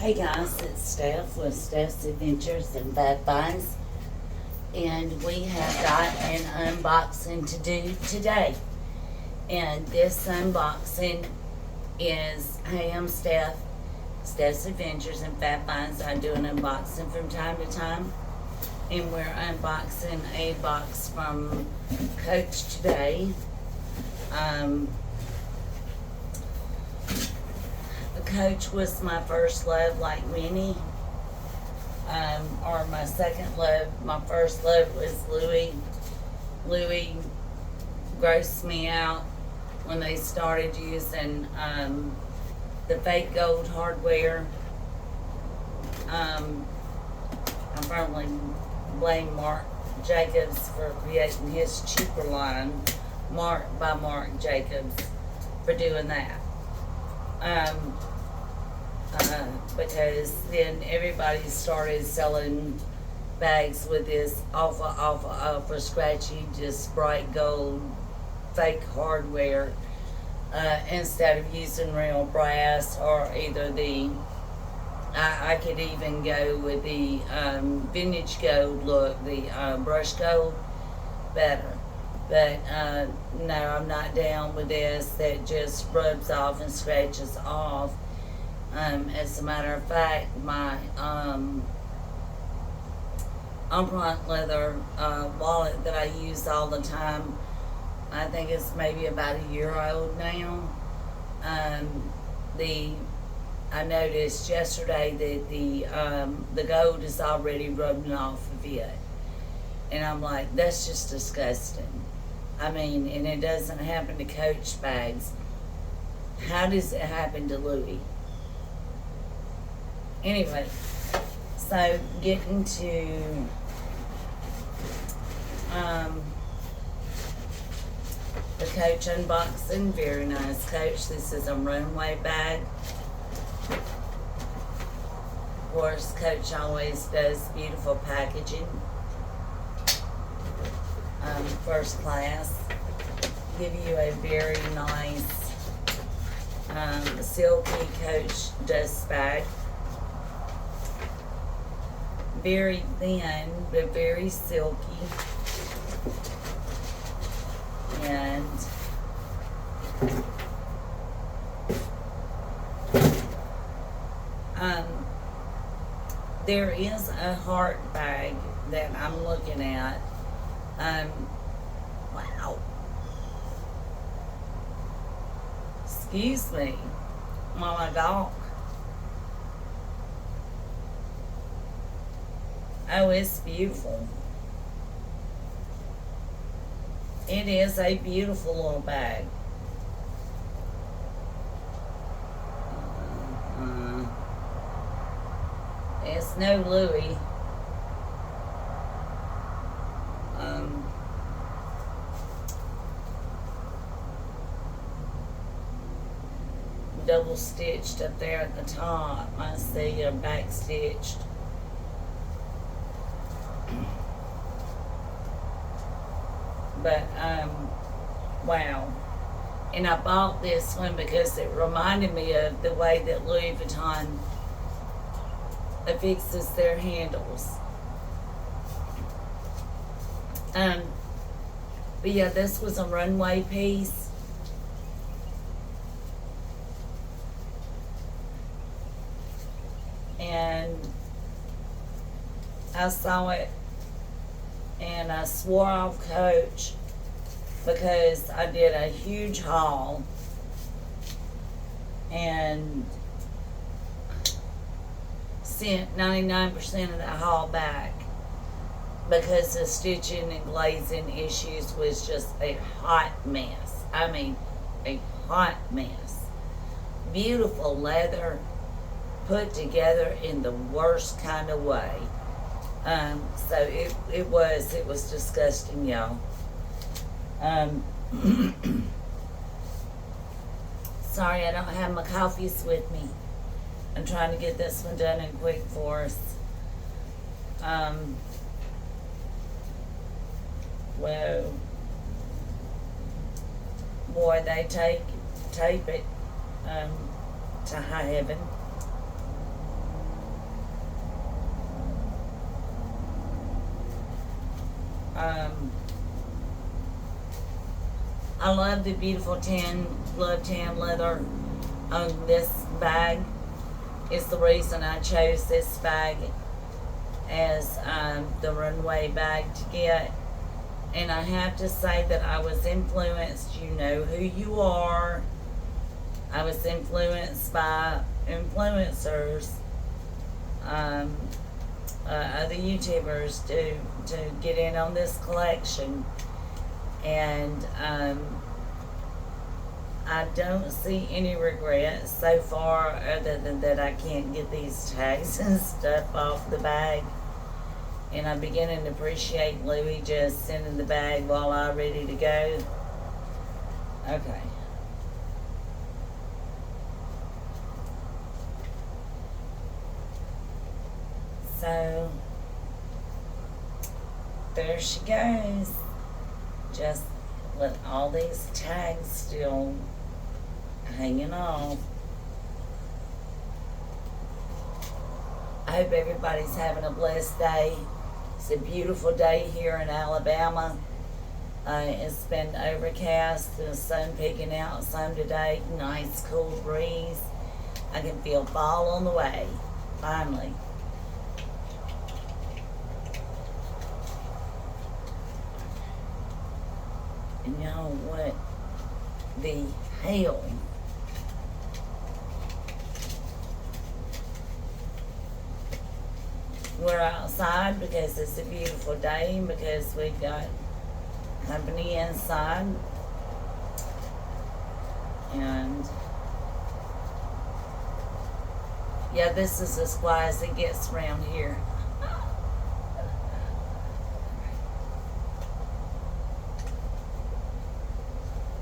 Hey guys, it's Steph with Steph's Adventures and Bad Finds, and we have got an unboxing to do today. And this unboxing is, hey, I'm Steph, Steph's Adventures and Fat Finds. I do an unboxing from time to time, and we're unboxing a box from Coach today. Coach was my first love, like Winnie, or my second love. My first love was Louis. Louis grossed me out when they started using the fake gold hardware. I firmly blame Marc Jacobs for creating his cheaper line, Marc by Marc Jacobs, for doing that. Because then everybody started selling bags with this awful scratchy, just bright gold fake hardware, instead of using real brass, or either the I could even go with the vintage gold look, the brush gold, better. But no, I'm not down with this that just rubs off and scratches off. As a matter of fact, my Umbrant leather wallet that I use all the time, I think it's maybe about a year old now. I noticed yesterday that the gold is already rubbing off of it, and I'm like, that's just disgusting. I mean, and it doesn't happen to Coach bags. How does it happen to Louis? Anyway, so getting to the Coach unboxing. Very nice Coach. This is a RUNWAY bag. Of course, Coach always does beautiful packaging. First class. Give you a very nice silky Coach dust bag. Very thin, but very silky. And there is a heart bag that I'm looking at. Wow. Excuse me, while I talk. Oh, it's beautiful. It is a beautiful little bag. It's no Louis. Double stitched up there at the top. I see a back stitched. But wow. And I bought this one because it reminded me of the way that Louis Vuitton affixes their handles. But yeah, this was a RUNWAY piece. And I saw it and I swore off Coach because I did a huge haul and sent 99% of that haul back because the stitching and glazing issues was just a hot mess. I mean, a hot mess. Beautiful leather, put together in the worst kind of way. So it was disgusting, y'all. Sorry, I don't have my coffees with me. I'm trying to get this one done and quick for us. Well, boy, they tape it to high heaven. I love the beautiful blood tan leather on this bag. It's the reason I chose this bag as the Runway bag to get. And I have to say that I was influenced. You know who you are. I was influenced by influencers, other YouTubers to get in on this collection. And I don't see any regrets so far, other than that I can't get these tags and stuff off the bag. And I'm beginning to appreciate Louie just sending the bag while I'm ready to go. Okay. So, there she goes. Just with all these tags still hanging off. I hope everybody's having a blessed day. It's a beautiful day here in Alabama. It's been overcast, the sun peeking out some today, nice cool breeze. I can feel fall on the way, finally. And y'all, what the hell? We're outside because it's a beautiful day and because we've got company inside. And yeah, this is as quiet as it gets around here.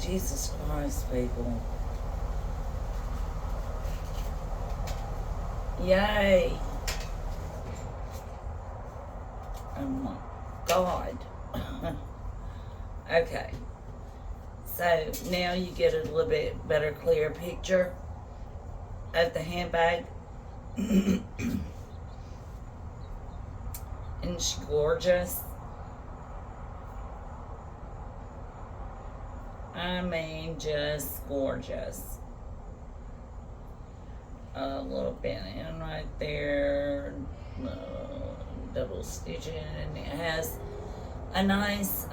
Jesus Christ, people. Yay. Oh my God. Okay. So now you get a little bit better, clear picture of the handbag. And she's gorgeous. I mean, just gorgeous. A little bit in right there. Double stitching, and it has a nice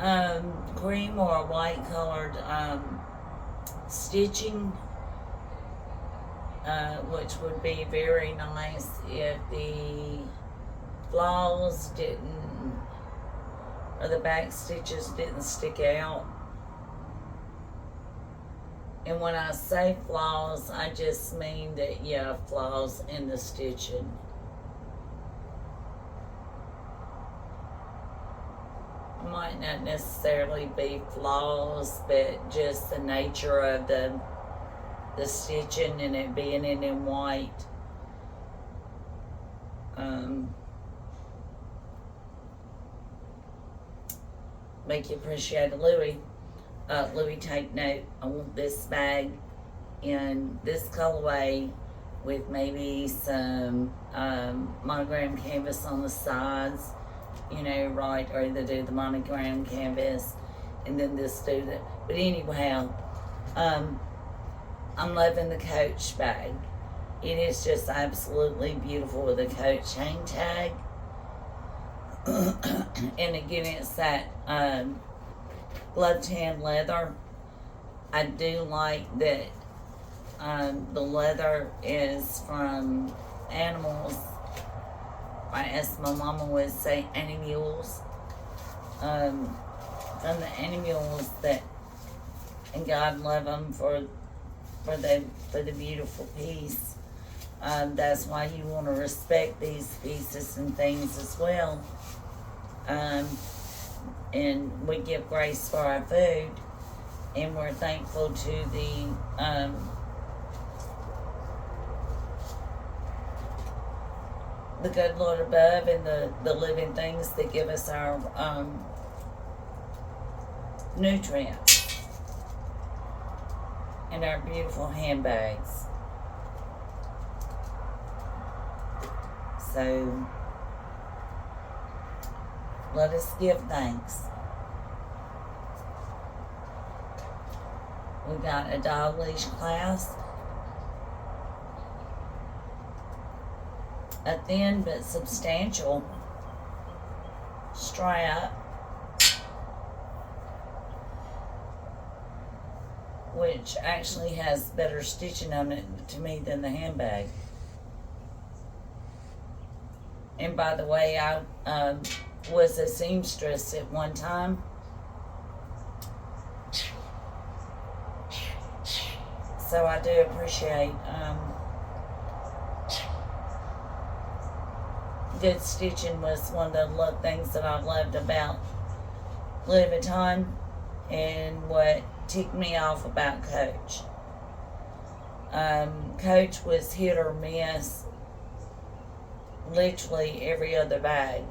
cream or white colored stitching, which would be very nice if the flaws didn't, or the back stitches didn't stick out. And when I say flaws, I just mean that, yeah, flaws in the stitching. Might not necessarily be flaws, but just the nature of the stitching and it being in white. Make you appreciate it, Louie. Louie, take note. I want this bag in this colorway with maybe some monogram canvas on the sides. You know, right, or either do the monogram canvas and then this do that. But anyhow, I'm loving the Coach bag. It is just absolutely beautiful with a Coach hang tag. And again, it's that blood tan leather. I do like that the leather is from animals. As my mama would say, animals. From the animals that, and God love them for the beautiful piece. That's why you want to respect these pieces and things as well. And we give grace for our food, and we're thankful to the good Lord above and the living things that give us our nutrients and our beautiful handbags. So let us give thanks. We got a dog leash clasp, a thin but substantial strap, which actually has better stitching on it to me than the handbag. And by the way, I was a seamstress at one time. So I do appreciate good stitching. Was one of the things that I loved about Louis Vuitton, and what ticked me off about Coach. Coach was hit or miss literally every other bag.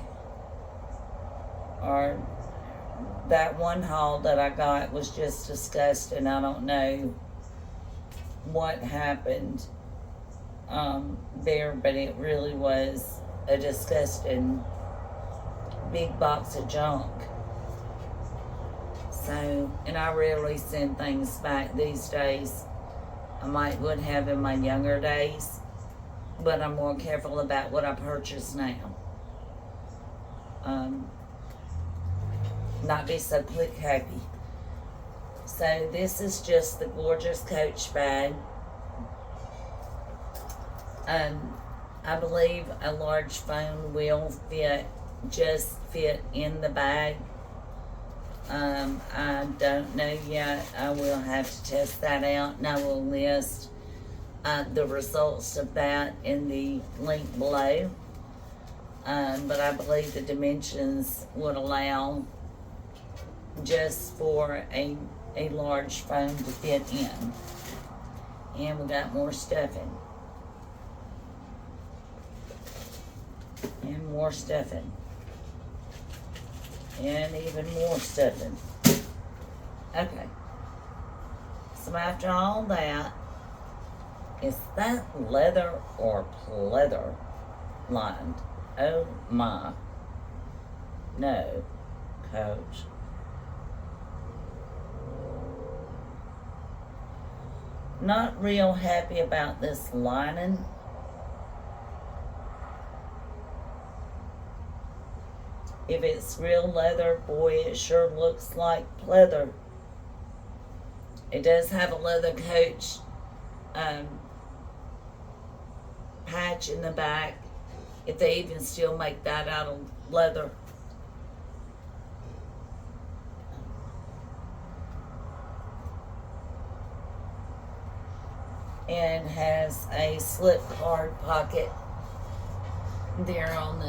Or that one haul that I got was just disgusting. I don't know what happened there, but it really was a disgusting big box of junk. So, and I rarely send things back these days. I would have in my younger days, but I'm more careful about what I purchase now. Not be so click happy. So this is just the gorgeous Coach bag. I believe a large phone will just fit in the bag. I don't know yet. I will have to test that out, and I will list the results of that in the link below. But I believe the dimensions would allow just for a large phone to fit in. And we got more stuffing. And more stuffing. And even more stuffing. Okay. So after all that, is that leather or pleather lined? Oh my. No, Coach. Not real happy about this lining. If it's real leather, boy, it sure looks like pleather. It does have a leather Coach patch in the back, if they even still make that out of leather. And has a slip card pocket there on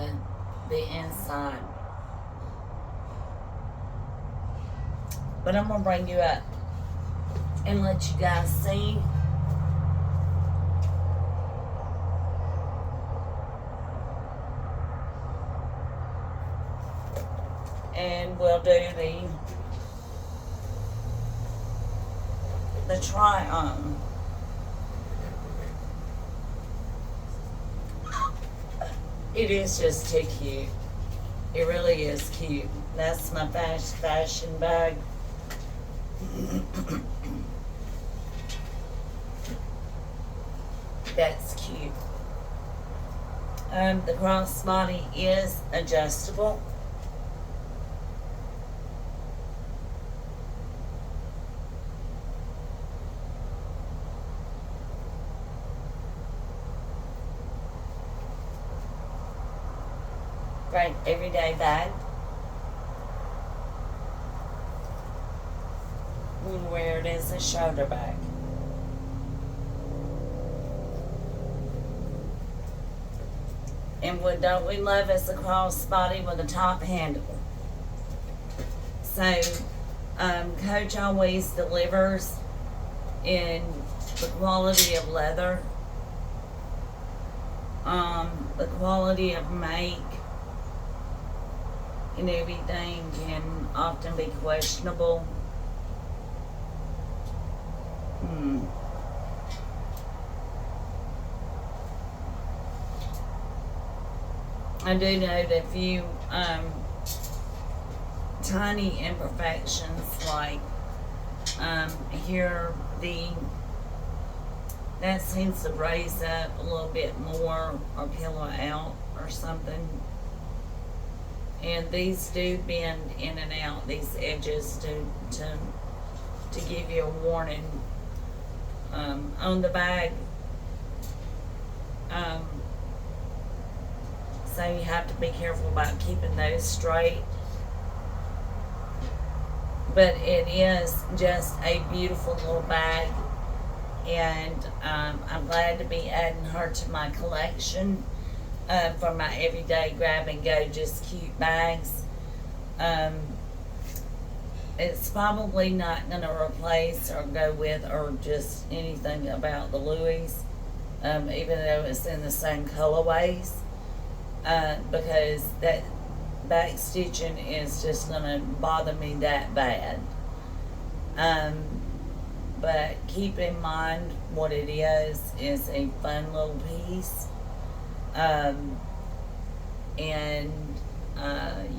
the inside. But I'm gonna bring you up and let you guys see. And we'll do the try on. It is just too cute. It really is cute. That's my fashion bag. That's cute. The crossbody is adjustable. Great everyday bag. You can wear it as a shoulder bag. And what don't we love is the crossbody with a top handle. So, Coach always delivers in the quality of leather, the quality of make, and everything can often be questionable. I do note a few tiny imperfections, like Here, that seems to raise up a little bit more or pillow out or something. And these do bend in and out, these edges, to give you a warning. On the bag, so you have to be careful about keeping those straight. But it is just a beautiful little bag, and I'm glad to be adding her to my collection for my everyday grab and go, just cute bags. It's probably not going to replace or go with or just anything about the Louis, even though it's in the same colorways, because that back stitching is just going to bother me that bad. But keep in mind what it is a fun little piece, and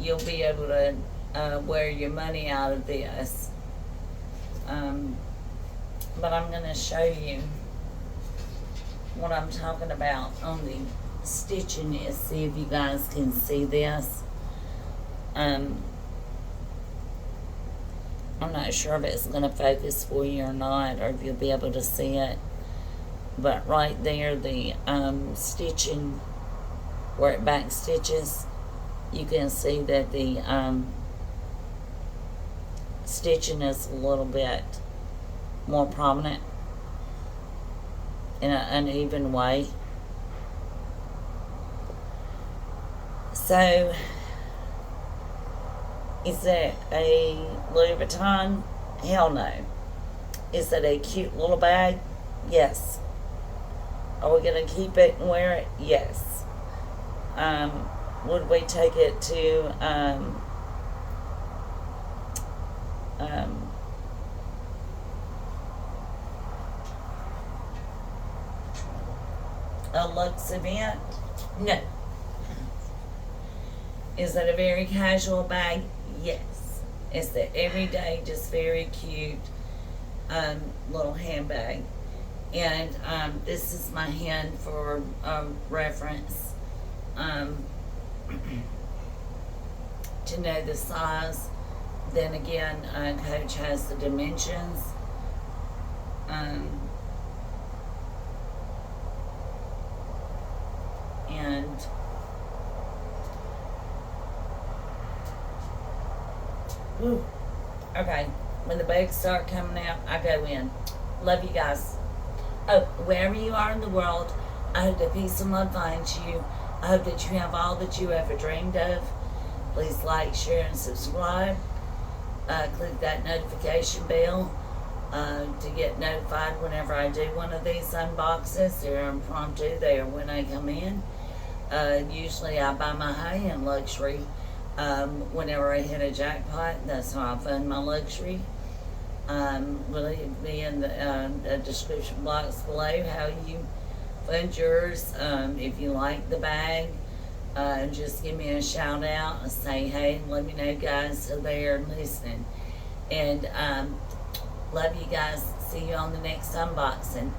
you'll be able to wear your money out of this. But I'm going to show you what I'm talking about on the stitching is. See if you guys can see this. I'm not sure if it's going to focus for you or not, or if you'll be able to see it. But right there, the stitching, where it back stitches, you can see that the stitching is a little bit more prominent in an uneven way. So, is it a Louis Vuitton? Hell no. Is it a cute little bag? Yes. Are we going to keep it and wear it? Yes. Would we take it to a luxe event? No. Is it a very casual bag? Yes. It's the everyday, just very cute little handbag. And this is my hand for reference, to know the size. Then again, Coach has the dimensions. And whew, okay, when the bags start coming out, I go in. Love you guys. Oh, wherever you are in the world, I hope that peace and love finds you. I hope that you have all that you ever dreamed of. Please like, share, and subscribe. Click that notification bell to get notified whenever I do one of these unboxes. They're impromptu. They are when I come in. Usually I buy my high-end luxury whenever I hit a jackpot. That's how I fund my luxury. Will it be in the description box below how you fund yours. If you like the bag, just give me a shout out and say hey, and let me know guys are there listening. And love you guys. See you on the next unboxing.